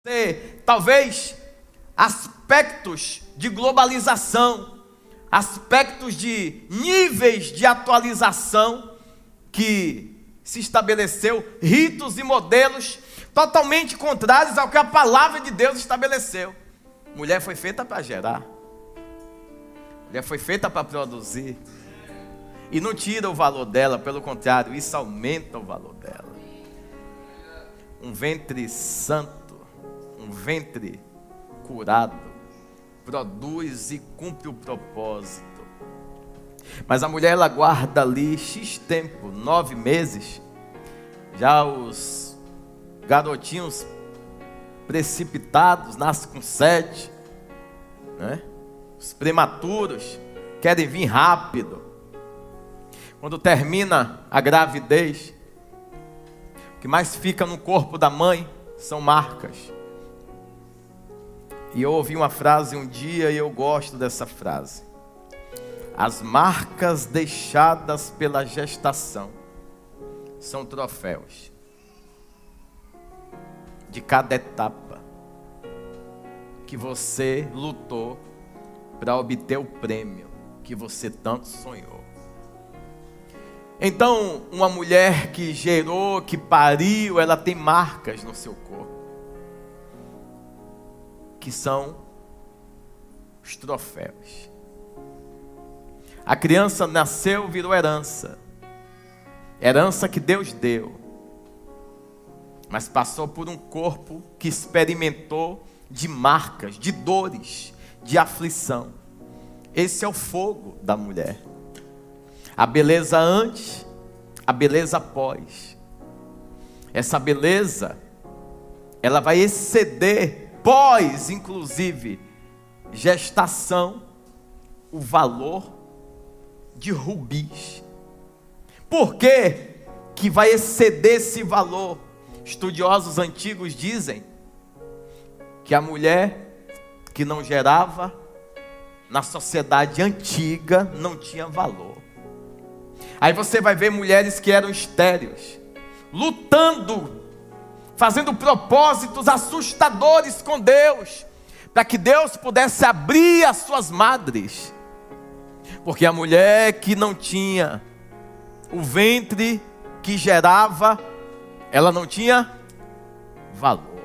ter, talvez, aspectos de globalização, aspectos de níveis de atualização que se estabeleceu, ritos e modelos totalmente contrários ao que a palavra de Deus estabeleceu. Mulher foi feita para gerar, mulher foi feita para produzir, e não tira o valor dela, pelo contrário, isso aumenta o valor dela. Um ventre santo, um ventre curado, produz e cumpre o propósito. Mas a mulher, ela guarda ali X tempo, 9 meses. Já os garotinhos precipitados nascem com 7, né? Os prematuros querem vir rápido. Quando termina a gravidez, o que mais fica no corpo da mãe são marcas. E eu ouvi uma frase um dia e eu gosto dessa frase: as marcas deixadas pela gestação são troféus de cada etapa que você lutou para obter o prêmio que você tanto sonhou. Então, uma mulher que gerou, que pariu, ela tem marcas no seu corpo, que são os troféus. A criança nasceu, virou herança, herança que Deus deu, mas passou por um corpo que experimentou de marcas, de dores, de aflição. Esse é o fogo da mulher. A beleza antes, a beleza após. Essa beleza, ela vai exceder, pós, inclusive, gestação, o valor de rubis. Por que que vai exceder esse valor? Estudiosos antigos dizem que a mulher que não gerava, na sociedade antiga, não tinha valor. Aí você vai ver mulheres que eram estéreis, lutando, fazendo propósitos assustadores com Deus, para que Deus pudesse abrir as suas madres. Porque a mulher que não tinha o ventre que gerava, ela não tinha valor.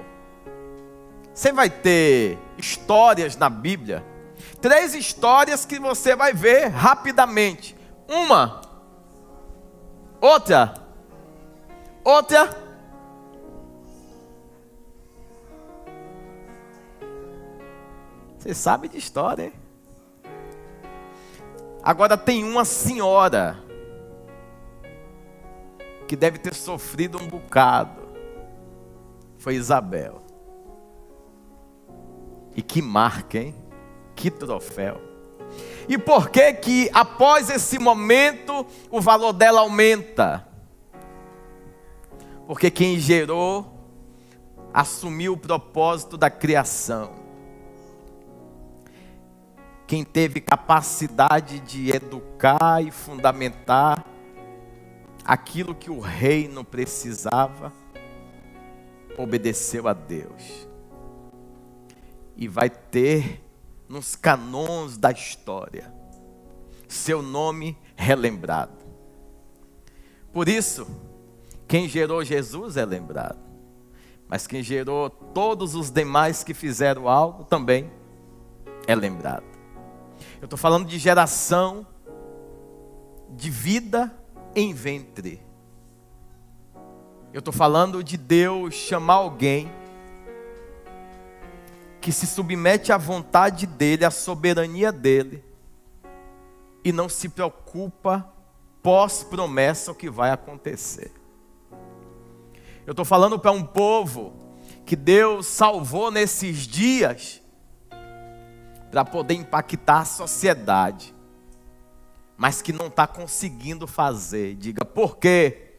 Você vai ter histórias na Bíblia, 3 histórias que você vai ver rapidamente. Uma, outra. Você sabe de história, hein? Agora tem uma senhora que deve ter sofrido um bocado. Foi Isabel. E que marca, hein? Que troféu. E por que que após esse momento o valor dela aumenta? Porque quem gerou assumiu o propósito da criação. Quem teve capacidade de educar e fundamentar aquilo que o reino precisava, obedeceu a Deus. E vai ter nos canons da história seu nome relembrado. Por isso, quem gerou Jesus é lembrado, mas quem gerou todos os demais que fizeram algo também é lembrado. Eu estou falando de geração de vida em ventre. Eu estou falando de Deus chamar alguém que se submete à vontade dEle, à soberania dEle, e não se preocupa pós-promessa o que vai acontecer. Eu estou falando para um povo que Deus salvou nesses dias para poder impactar a sociedade, mas que não está conseguindo fazer. Diga, por quê?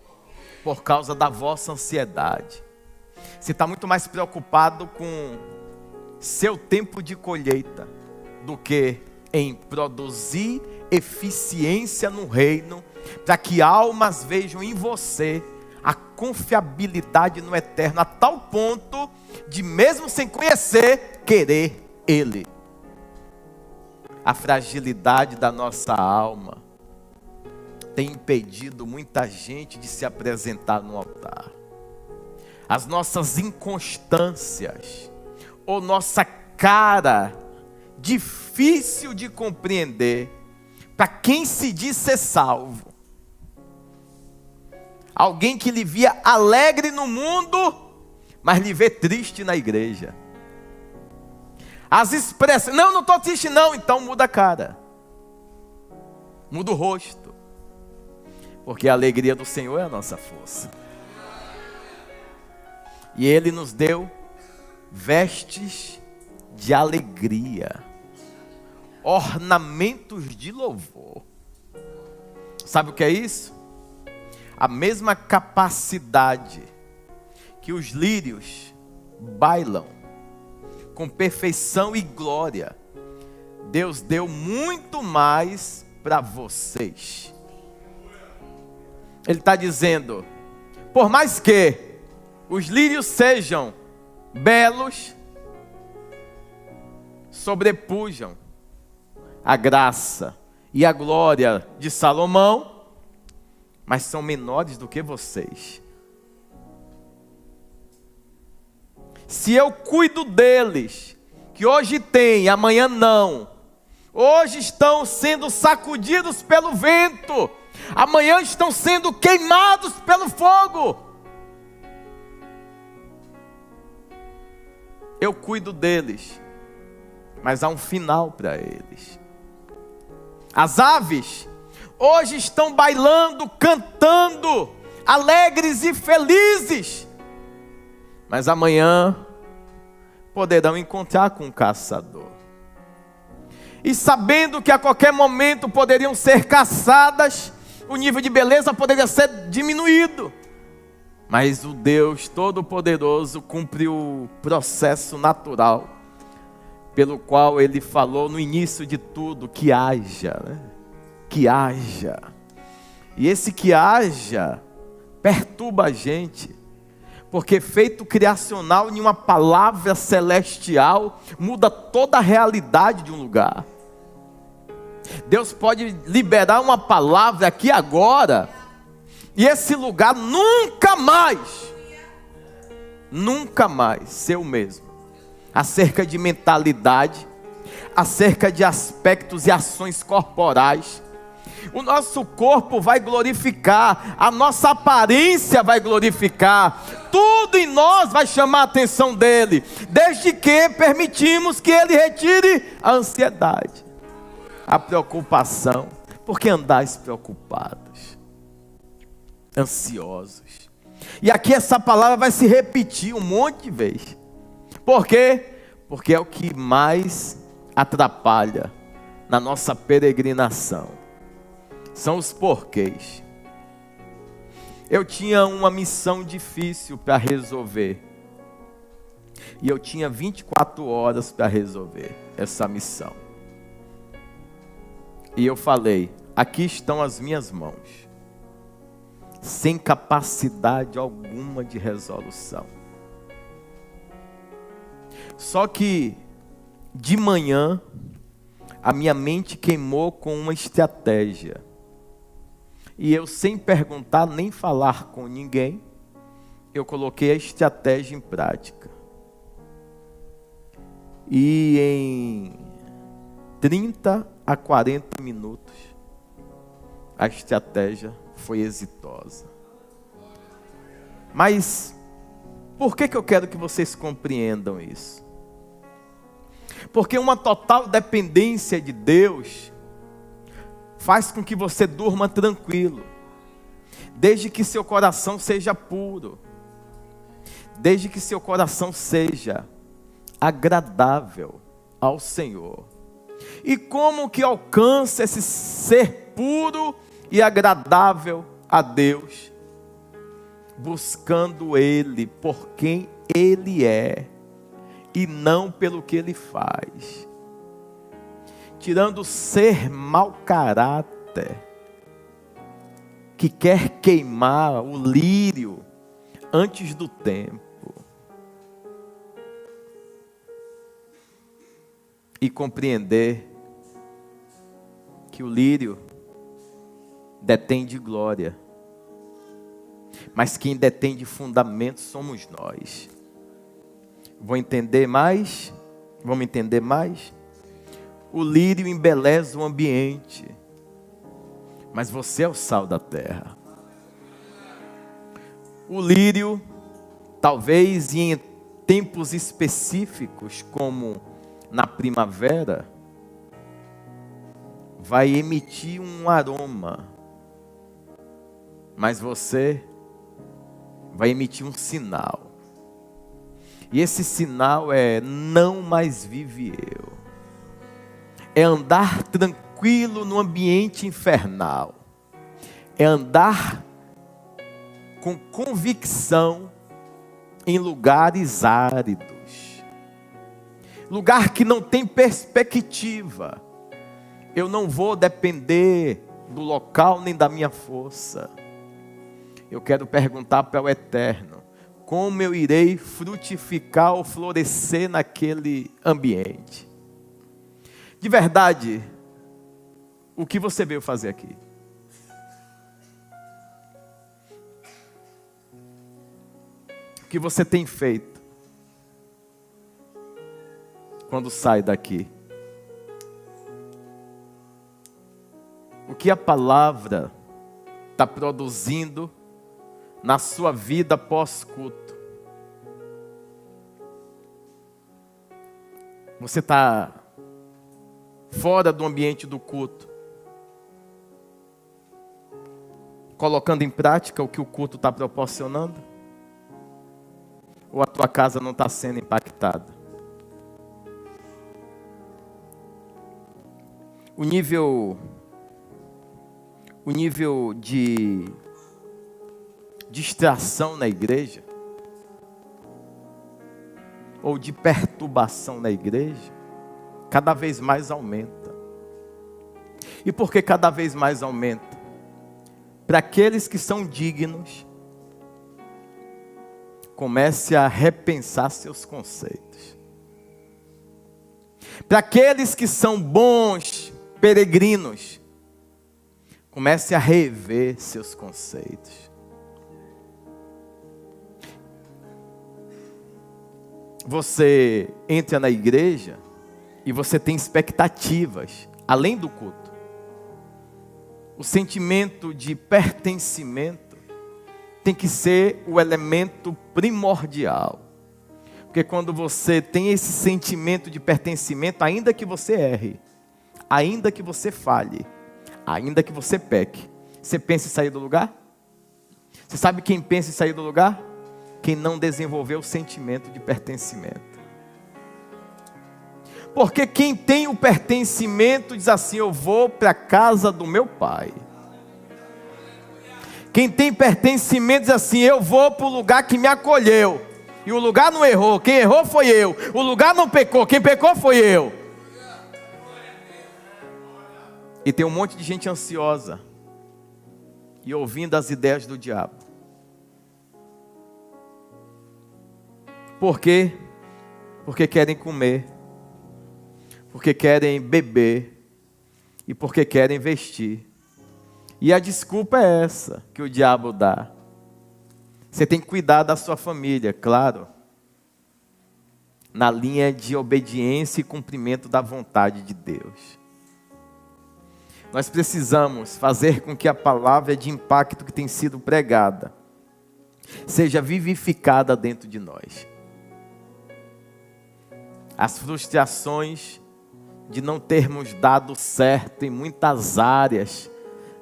Por causa da vossa ansiedade. Você está muito mais preocupado com seu tempo de colheita do que em produzir eficiência no reino, para que almas vejam em você a confiabilidade no eterno, a tal ponto de, mesmo sem conhecer, querer Ele. A fragilidade da nossa alma tem impedido muita gente de se apresentar no altar. As nossas inconstâncias, ou nossa cara difícil de compreender, para quem se diz ser salvo. Alguém que lhe via alegre no mundo, mas lhe vê triste na igreja. As expressões, não estou triste não, então muda a cara. Muda o rosto. Porque a alegria do Senhor é a nossa força. E Ele nos deu vestes de alegria, ornamentos de louvor. Sabe o que é isso? A mesma capacidade que os lírios bailam com perfeição e glória, Deus deu muito mais para vocês. Ele está dizendo, por mais que os lírios sejam belos, sobrepujam a graça e a glória de Salomão, mas são menores do que vocês. Se eu cuido deles, que hoje tem, amanhã não, hoje estão sendo sacudidos pelo vento, amanhã estão sendo queimados pelo fogo, eu cuido deles, mas há um final para eles. As aves hoje estão bailando, cantando, alegres e felizes, mas amanhã poderão encontrar com um caçador. E sabendo que a qualquer momento poderiam ser caçadas, o nível de beleza poderia ser diminuído. Mas o Deus Todo-Poderoso cumpre o processo natural, pelo qual Ele falou no início de tudo, que haja, né? Que haja. E esse que haja perturba a gente, porque efeito criacional em uma palavra celestial muda toda a realidade de um lugar. Deus pode liberar uma palavra aqui agora, e esse lugar nunca mais ser o mesmo. Acerca de mentalidade, acerca de aspectos e ações corporais. O nosso corpo vai glorificar, a nossa aparência vai glorificar, tudo em nós vai chamar a atenção dele, desde que permitimos que ele retire a ansiedade, a preocupação. Por que andais preocupados, ansiosos? E aqui essa palavra vai se repetir um monte de vezes. Por quê? Porque é o que mais atrapalha na nossa peregrinação. São os porquês. Eu tinha uma missão difícil para resolver. E eu tinha 24 horas para resolver essa missão. E eu falei, aqui estão as minhas mãos, sem capacidade alguma de resolução. Só que de manhã a minha mente queimou com uma estratégia. E eu, sem perguntar nem falar com ninguém, eu coloquei a estratégia em prática. E em 30 a 40 minutos, a estratégia foi exitosa. Mas por que eu quero que vocês compreendam isso? Porque uma total dependência de Deus faz com que você durma tranquilo, desde que seu coração seja puro, desde que seu coração seja agradável ao Senhor. E como que alcança esse ser puro e agradável a Deus? Buscando Ele por quem Ele é, e não pelo que Ele faz. Tirando o ser mau caráter, que quer queimar o lírio antes do tempo. E compreender que o lírio detém de glória, mas quem detém de fundamento somos nós. Vamos entender mais? O lírio embeleza o ambiente, mas você é o sal da terra. O lírio, talvez em tempos específicos, como na primavera, vai emitir um aroma, mas você vai emitir um sinal. E esse sinal é: não mais vive eu. É andar tranquilo no ambiente infernal. É andar com convicção em lugares áridos. Lugar que não tem perspectiva. Eu não vou depender do local nem da minha força. Eu quero perguntar para o Eterno: como eu irei frutificar ou florescer naquele ambiente? De verdade, o que você veio fazer aqui? O que você tem feito quando sai daqui? O que a palavra está produzindo na sua vida pós-culto? Você está fora do ambiente do culto, colocando em prática o que o culto está proporcionando? Ou a tua casa não está sendo impactada? O nível de distração na igreja, ou de perturbação na igreja, cada vez mais aumenta. E por que cada vez mais aumenta? Para aqueles que são dignos, comece a repensar seus conceitos. Para aqueles que são bons peregrinos, comece a rever seus conceitos. Você entra na igreja e você tem expectativas, além do culto. O sentimento de pertencimento tem que ser o elemento primordial. Porque quando você tem esse sentimento de pertencimento, ainda que você erre, ainda que você falhe, ainda que você peque, você pensa em sair do lugar? Você sabe quem pensa em sair do lugar? Quem não desenvolveu o sentimento de pertencimento. Porque quem tem o pertencimento diz assim: eu vou para a casa do meu pai. Quem tem pertencimento diz assim: eu vou para o lugar que me acolheu. E o lugar não errou, quem errou foi eu. O lugar não pecou, quem pecou foi eu. E tem um monte de gente ansiosa e ouvindo as ideias do diabo. Por quê? Porque querem comer, porque querem beber e porque querem vestir. E a desculpa é essa que o diabo dá. Você tem que cuidar da sua família, claro, na linha de obediência e cumprimento da vontade de Deus. Nós precisamos fazer com que a palavra de impacto que tem sido pregada seja vivificada dentro de nós. As frustrações de não termos dado certo em muitas áreas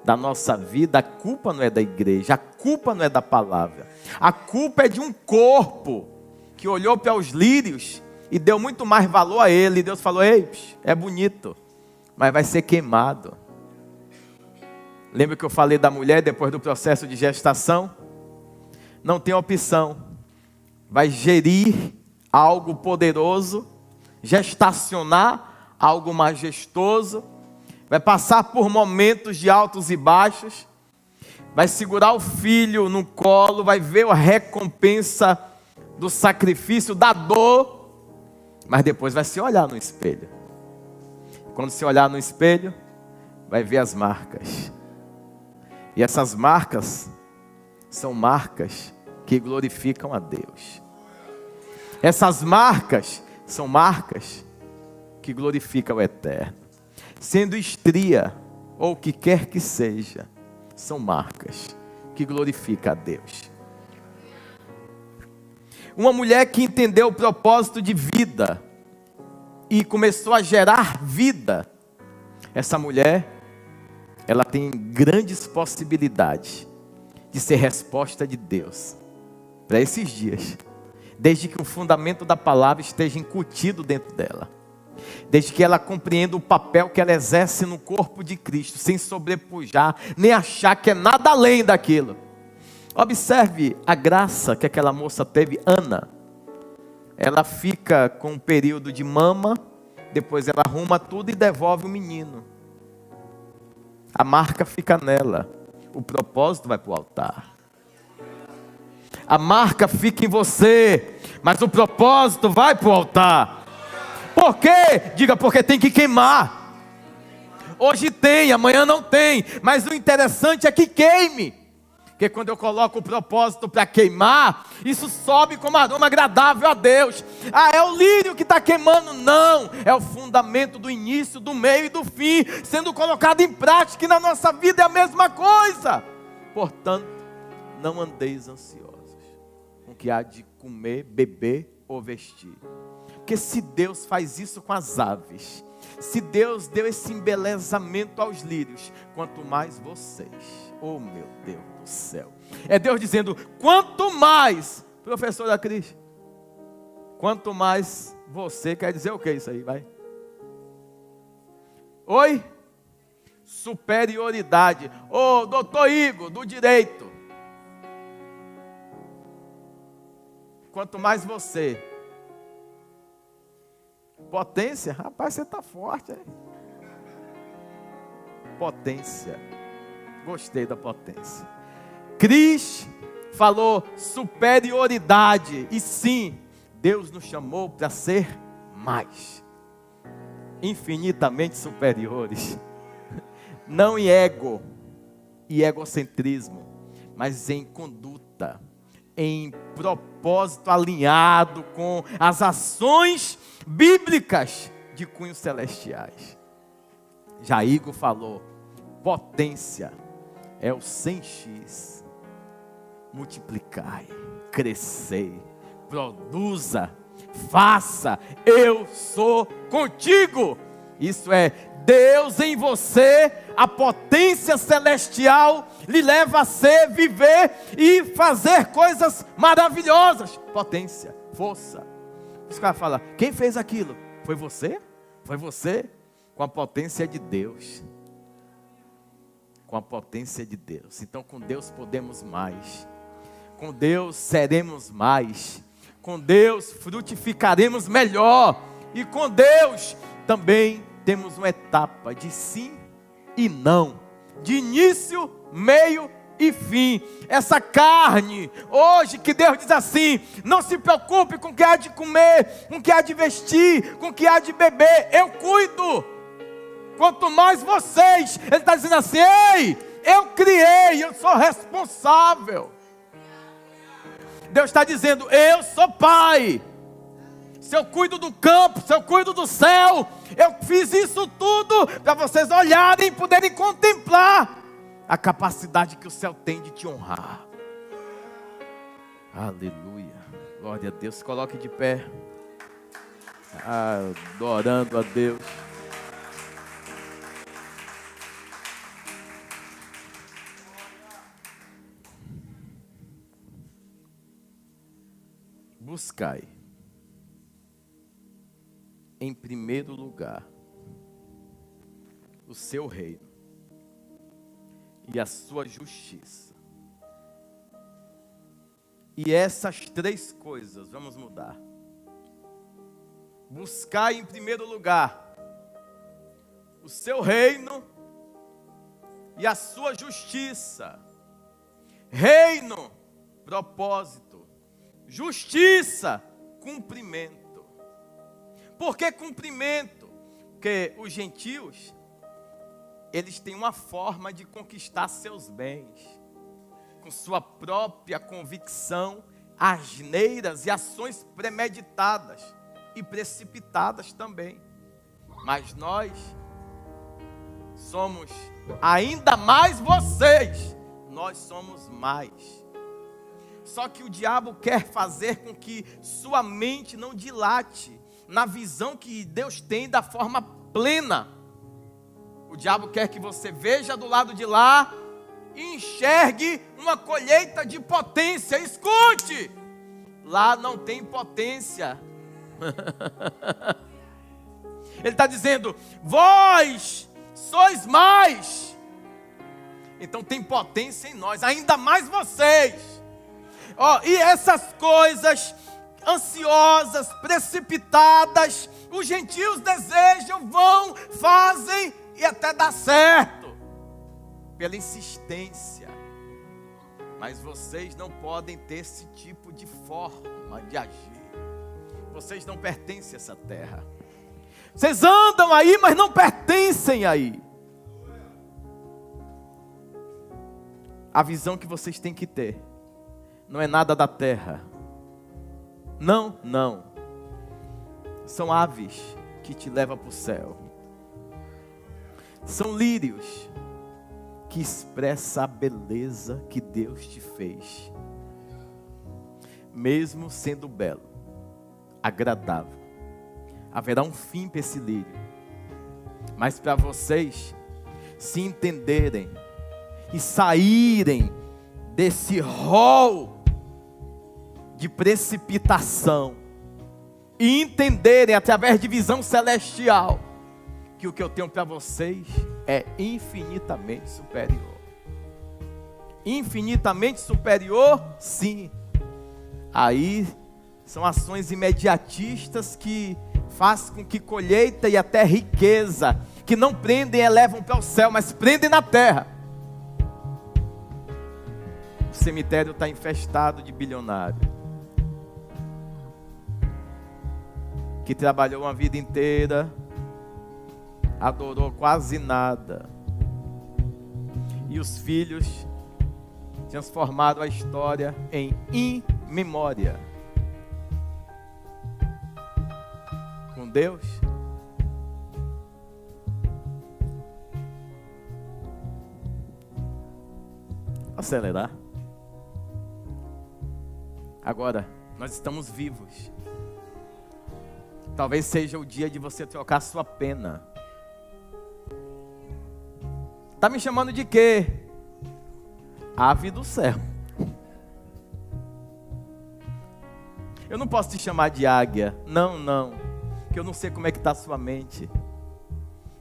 da nossa vida, a culpa não é da igreja, a culpa não é da palavra. A culpa é de um corpo que olhou para os lírios e deu muito mais valor a ele. E Deus falou: ei, é bonito, mas vai ser queimado. Lembra que eu falei da mulher depois do processo de gestação? Não tem opção. Vai gerir algo poderoso, gestacionar algo majestoso, vai passar por momentos de altos e baixos, vai segurar o filho no colo, vai ver a recompensa do sacrifício, da dor, mas depois vai se olhar no espelho. Quando se olhar no espelho, vai ver as marcas. E essas marcas são marcas que glorificam a Deus. Essas marcas são marcas que glorificam o Eterno. Sendo estria ou o que quer que seja, são marcas que glorificam a Deus. Uma mulher que entendeu o propósito de vida e começou a gerar vida, essa mulher, ela tem grandes possibilidades de ser resposta de Deus para esses dias, desde que o fundamento da palavra esteja incutido dentro dela, desde que ela compreenda o papel que ela exerce no corpo de Cristo, sem sobrepujar, nem achar que é nada além daquilo. Observe a graça que aquela moça teve, Ana. Ela fica com um período de mama, depois ela arruma tudo e devolve o menino. A marca fica nela, o propósito vai para o altar. A marca fica em você, mas o propósito vai para o altar. Por quê? Diga, porque tem que queimar. Hoje tem, amanhã não tem, mas o interessante é que queime. Porque quando eu coloco o propósito para queimar, isso sobe como aroma agradável a Deus. Ah, é o lírio que está queimando? Não, é o fundamento do início, do meio e do fim, sendo colocado em prática, e na nossa vida é a mesma coisa. Portanto, não andeis ansiosos com o que há de comer, beber ou vestir. Porque se Deus faz isso com as aves, se Deus deu esse embelezamento aos lírios, quanto mais vocês, oh meu Deus do céu, é Deus dizendo, quanto mais, professora Cris, quanto mais você, quer dizer o que isso aí, vai? Oi? Superioridade. Ô, doutor Igor, do direito, quanto mais você, potência, rapaz, você está forte, hein? Potência, gostei da potência. Cris falou superioridade, e sim, Deus nos chamou para ser mais, infinitamente superiores, não em ego e egocentrismo, mas em conduta, em propósito alinhado com as ações bíblicas de cunhos celestiais. Jair falou, potência é o 100x, multiplicai, crescei, produza, faça, eu sou contigo. Isso é Deus em você, a potência celestial lhe leva a ser, viver e fazer coisas maravilhosas. Potência, força. Os caras falam, quem fez aquilo? Foi você? Foi você? Com a potência de Deus. Com a potência de Deus. Então com Deus podemos mais. Com Deus seremos mais. Com Deus frutificaremos melhor. E com Deus também temos uma etapa de sim e não. De início, meio e fim. Essa carne, hoje que Deus diz assim, não se preocupe com o que há de comer, com o que há de vestir, com o que há de beber, eu cuido. Quanto mais vocês, Ele está dizendo assim, ei, eu criei, eu sou responsável. Deus está dizendo, eu sou pai. Se eu cuido do campo, se eu cuido do céu, eu fiz isso tudo para vocês olharem e poderem contemplar a capacidade que o céu tem de te honrar. Aleluia, glória a Deus. Se coloque de pé, adorando a Deus. Buscai em primeiro lugar o seu reino e a sua justiça. E essas três coisas, vamos mudar. Buscai em primeiro lugar o seu reino e a sua justiça. reino, propósito, justiça, cumprimento. Por que cumprimento? Porque os gentios, eles têm uma forma de conquistar seus bens, com sua própria convicção, asneiras e ações premeditadas e precipitadas também. Mas nós somos ainda mais vocês, nós somos mais. Só que o diabo quer fazer com que sua mente não dilate na visão que Deus tem da forma plena. O diabo quer que você veja do lado de lá e enxergue uma colheita de potência. Escute! Lá não tem potência. Ele está dizendo: vós sois mais. Então tem potência em nós, ainda mais vocês. E essas coisas ansiosas, precipitadas, os gentios desejam, vão, fazem e até dá certo, pela insistência. Mas vocês não podem ter esse tipo de forma de agir. Vocês não pertencem a essa terra. Vocês andam aí, mas não pertencem aí. A visão que vocês têm que ter não é nada da terra. Não, não. São aves que te levam para o céu. São lírios que expressam a beleza que Deus te fez. Mesmo sendo belo, agradável, haverá um fim para esse lírio. Mas para vocês se entenderem e saírem desse rol de precipitação e entenderem através de visão celestial que o que eu tenho para vocês é infinitamente superior. Infinitamente superior, sim. Aí são ações imediatistas que fazem com que colheita e até riqueza, que não prendem e elevam para o céu, mas prendem na terra. O cemitério está infestado de bilionário, que trabalhou uma vida inteira, adorou quase nada, e os filhos transformaram a história em imemória. Com Deus, acelerar. Agora, nós estamos vivos. Talvez seja o dia de você trocar sua pena. Está me chamando de quê? Ave do céu. Eu não posso te chamar de águia. Não, não. Porque eu não sei como é que está a sua mente.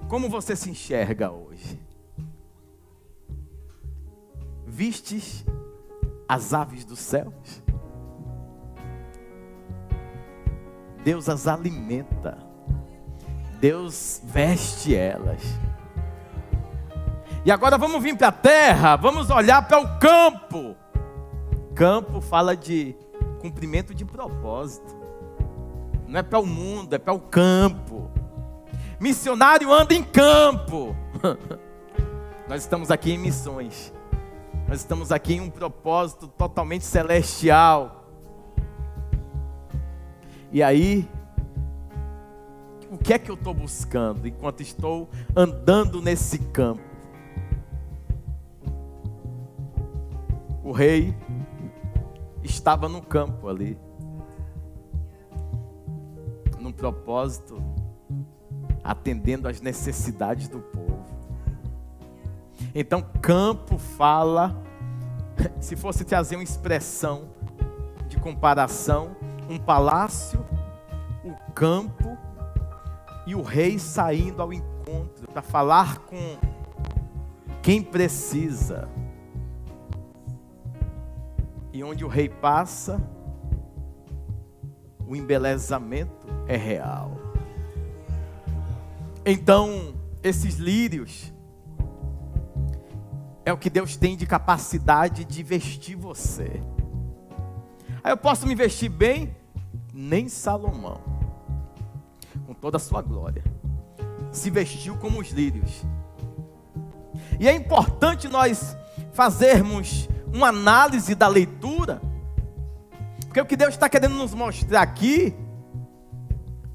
Como você se enxerga hoje? Vistes as aves dos céus? Deus as alimenta. Deus veste elas. E agora vamos vir para a terra. Vamos olhar para o campo. Campo fala de cumprimento de propósito. Não é para o mundo, é para o campo. Missionário anda em campo. Nós estamos aqui em missões. Nós estamos aqui em um propósito totalmente celestial. E aí, o que é que eu estou buscando enquanto estou andando nesse campo? O rei estava no campo ali, num propósito, atendendo às necessidades do povo. Então, campo fala, se fosse trazer uma expressão de comparação, um palácio, o campo e o rei saindo ao encontro para falar com quem precisa. E onde o rei passa, o embelezamento é real. Então, esses lírios, é o que Deus tem de capacidade de vestir você. Aí eu posso me vestir bem? Nem Salomão, com toda a sua glória, se vestiu como os lírios. E é importante nós fazermos uma análise da leitura, porque o que Deus está querendo nos mostrar aqui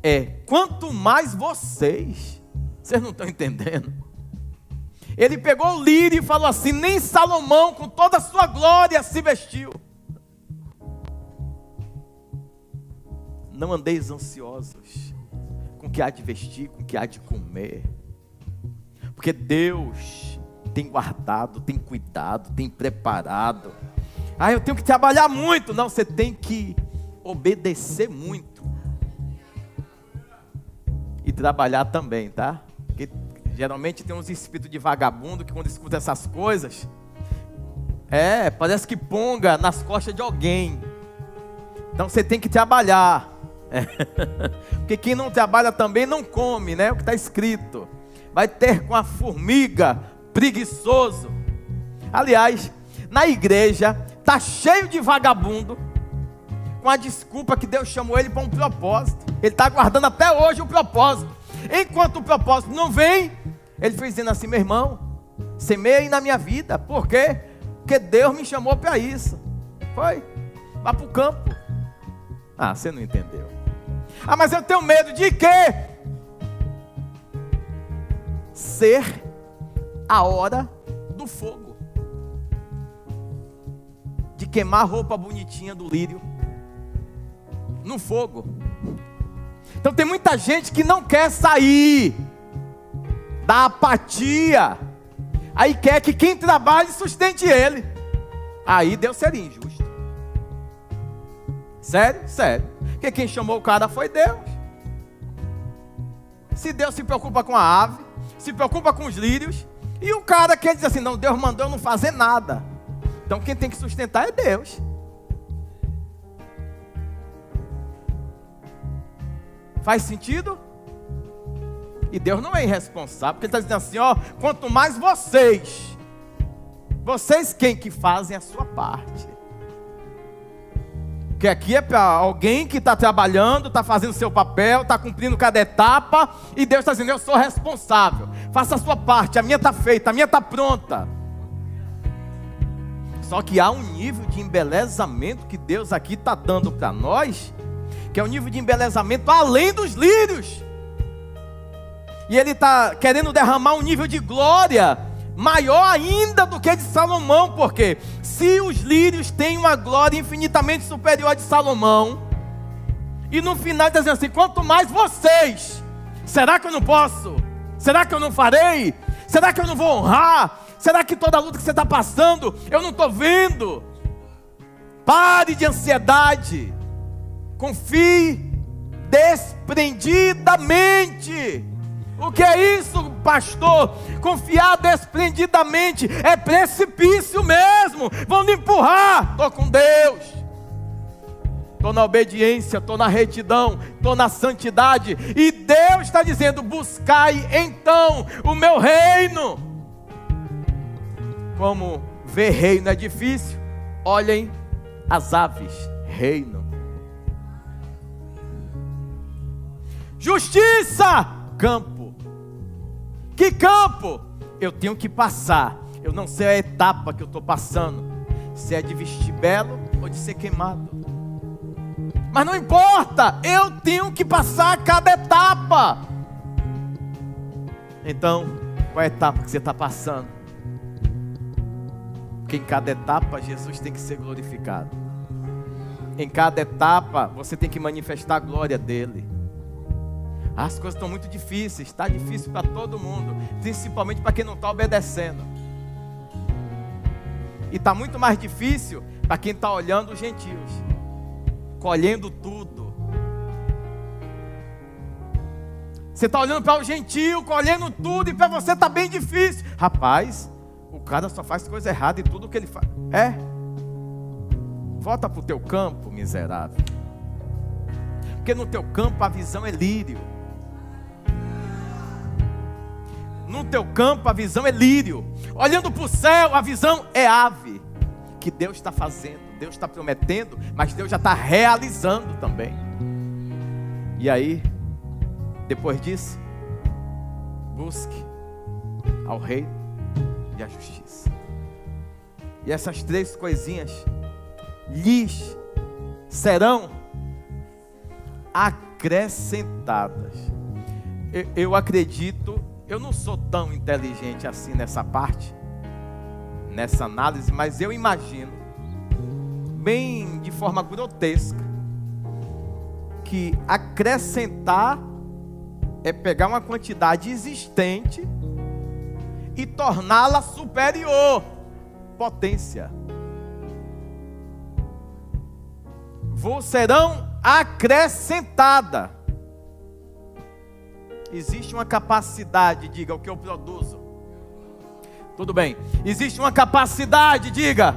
é, quanto mais vocês não estão entendendo. Ele pegou o lírio e falou assim, nem Salomão com toda a sua glória se vestiu. Não andeis ansiosos com o que há de vestir, com o que há de comer, porque Deus tem guardado, tem cuidado, tem preparado. Ah, eu tenho que trabalhar muito. Não, você tem que obedecer muito e trabalhar também, tá? Porque geralmente tem uns espíritos de vagabundo que quando escuta essas coisas, parece que ponga nas costas de alguém. Então você tem que trabalhar. Porque quem não trabalha também não come, né? O que está escrito. Vai ter com a formiga preguiçoso. Aliás, na igreja está cheio de vagabundo, com a desculpa que Deus chamou ele para um propósito. Ele está aguardando até hoje o propósito. Enquanto o propósito não vem, ele foi dizendo assim, meu irmão, semeia aí na minha vida. Por quê? Porque Deus me chamou para isso. Foi, vá para o campo. Ah, você não entendeu. Ah, mas eu tenho medo de quê? Ser a hora do fogo, de queimar a roupa bonitinha do lírio no fogo. Então tem muita gente que não quer sair da apatia, aí quer que quem trabalhe sustente ele. Aí Deus seria injusto. Sério? Sério. Porque quem chamou o cara foi Deus. Se Deus se preocupa com a ave, se preocupa com os lírios, e o cara quer dizer assim, não, Deus mandou eu não fazer nada. Então quem tem que sustentar é Deus. Faz sentido? E Deus não é irresponsável, porque Ele está dizendo assim, ó, quanto mais vocês quem que fazem a sua parte. Porque aqui é para alguém que está trabalhando, está fazendo o seu papel, está cumprindo cada etapa, e Deus está dizendo, eu sou responsável, faça a sua parte, a minha está feita, a minha está pronta. Só que há um nível de embelezamento que Deus aqui está dando para nós, que é um nível de embelezamento além dos lírios. E Ele está querendo derramar um nível de glória maior ainda do que de Salomão, porque se os lírios têm uma glória infinitamente superior à de Salomão, e no final está dizendo assim, quanto mais vocês, será que eu não posso? Será que eu não farei? Será que eu não vou honrar? Será que toda a luta que você está passando, eu não estou vendo? Pare de ansiedade, confie desprendidamente. O que é isso, pastor? Confiar desprendidamente é precipício mesmo. Vão me empurrar. Estou com Deus, estou na obediência, estou na retidão, estou na santidade. E Deus está dizendo, buscai então o meu reino. Como ver reino é difícil, olhem as aves, reino. Justiça, campo. Que campo? Eu tenho que passar. Eu não sei a etapa que eu estou passando, se é de vestir belo ou de ser queimado. Mas não importa, eu tenho que passar cada etapa. Então, qual é a etapa que você está passando? Porque em cada etapa Jesus tem que ser glorificado. Em cada etapa você tem que manifestar a glória dele. As coisas estão muito difíceis, está difícil para todo mundo, principalmente para quem não está obedecendo. E está muito mais difícil para quem está olhando os gentios, colhendo tudo. Você está olhando para o gentio, colhendo tudo, e para você está bem difícil. Rapaz, o cara só faz coisa errada em tudo que ele faz. Volta para o teu campo, miserável. Porque no teu campo a visão é lírio. no teu campo a visão é lírio. Olhando para o céu, a visão é ave. Que Deus está fazendo, Deus está prometendo, mas Deus já está realizando também. E aí, depois disso, busque ao reino e a justiça. E essas três coisinhas lhes serão acrescentadas. Eu acredito, eu não sou tão inteligente assim nessa parte, nessa análise, mas eu imagino, bem de forma grotesca, que acrescentar é pegar uma quantidade existente e torná-la superior. Potência. Serão acrescentada. Existe uma capacidade, diga o que eu produzo. Tudo bem. Existe uma capacidade, diga.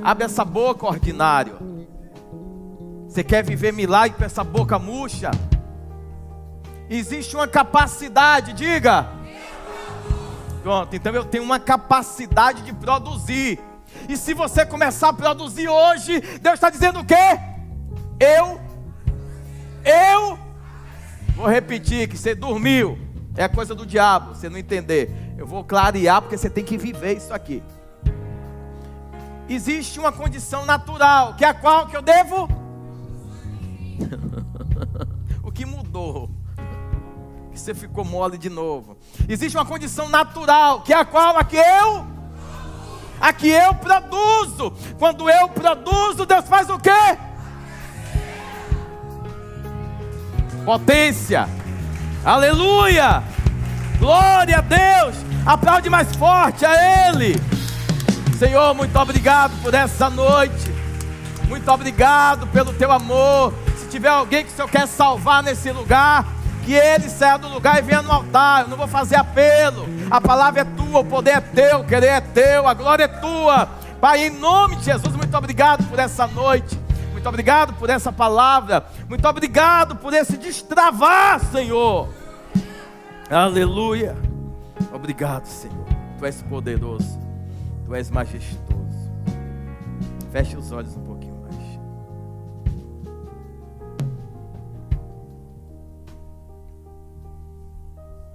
Abre essa boca, ordinário. Você quer viver milagre com essa boca murcha? Existe uma capacidade, diga. Pronto, então eu tenho uma capacidade de produzir. E se você começar a produzir hoje, Deus está dizendo o quê? Vou repetir que você dormiu. É coisa do diabo, você não entender. Eu vou clarear porque você tem que viver isso aqui. Existe uma condição natural, que é a qual que eu devo? O que mudou? Que você ficou mole de novo. Existe uma condição natural, que é a qual? A que eu produzo. Quando eu produzo, Deus faz o quê? Potência. Aleluia. Glória a Deus. Aplaude mais forte a Ele. Senhor, muito obrigado por essa noite. Muito obrigado pelo teu amor. Se tiver alguém que o Senhor quer salvar nesse lugar, que ele saia do lugar e venha no altar. Eu não vou fazer apelo. A palavra é tua, o poder é teu, o querer é teu, a glória é tua. Pai, em nome de Jesus, muito obrigado por essa noite. Muito obrigado por essa palavra. Muito obrigado por esse destravar, Senhor. Aleluia. Obrigado, Senhor. Tu és poderoso. Tu és majestoso. Feche os olhos um pouquinho mais.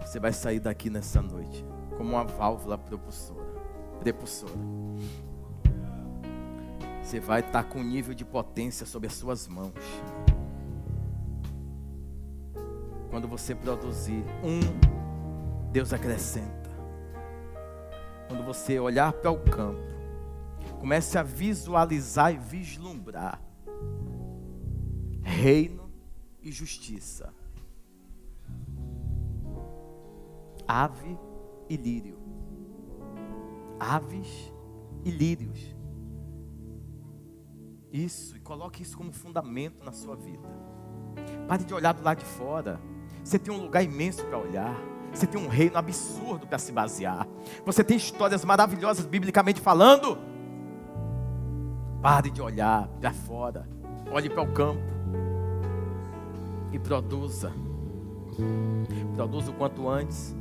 Você vai sair daqui nessa noite como uma válvula prepulsora. Você vai estar com um nível de potência sobre as suas mãos. Quando você produzir, Deus acrescenta. Quando você olhar para o campo, comece a visualizar e vislumbrar reino e justiça. Ave e lírio. Aves e lírios. Isso, e coloque isso como fundamento na sua vida. Pare de olhar do lado de fora. Você tem um lugar imenso para olhar. Você tem um reino absurdo para se basear. Você tem histórias maravilhosas, biblicamente falando. Pare de olhar para fora. Olhe para o campo. E produza. Produza o quanto antes.